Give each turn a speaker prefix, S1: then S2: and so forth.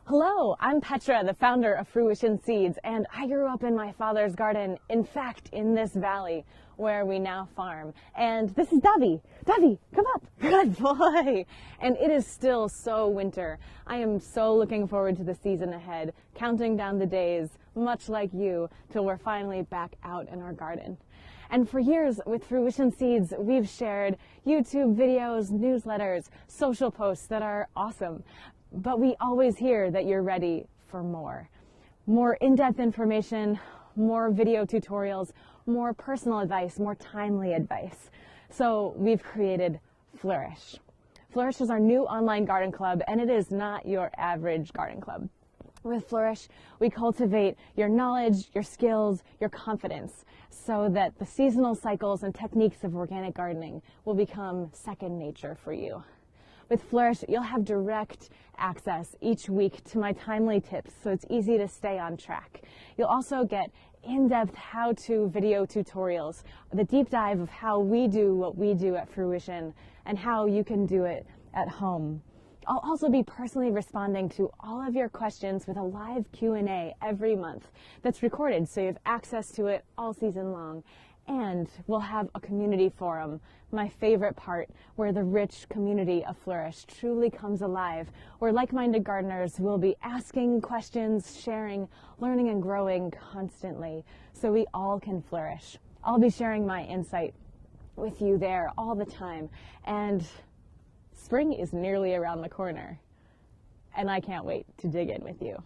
S1: Hello, I'm Petra, the founder of Fruition Seeds, and I grew up in my father's garden, in fact, in this valley where we now farm. And this is Davi. Davi, come up. Good boy. And it is still so winter. I am so looking forward to the season ahead, counting down the days, much like you, till we're finally back out in our garden. And for years with Fruition Seeds, we've shared YouTube videos, newsletters, social posts that are awesome. But we always hear that you're ready for more. More in-depth information, more video tutorials, more personal advice, more timely advice. So we've created Flourish. Flourish is our new online garden club, and it is not your average garden club. With Flourish, we cultivate your knowledge, your skills, your confidence, so that the seasonal cycles and techniques of organic gardening will become second nature for you. With Flourish, you'll have direct access each week to my timely tips, so it's easy to stay on track. You'll also get in-depth how-to video tutorials, the deep dive of how we do what we do at Fruition and how you can do it at home. I'll also be personally responding to all of your questions with a live Q&A every month that's recorded, so you have access to it all season long. And we'll have a community forum, my favorite part, where the rich community of Flourish truly comes alive, where like-minded gardeners will be asking questions, sharing, learning, and growing constantly, so we all can flourish. I'll be sharing my insight with you there all the time, and spring is nearly around the corner, and I can't wait to dig in with you.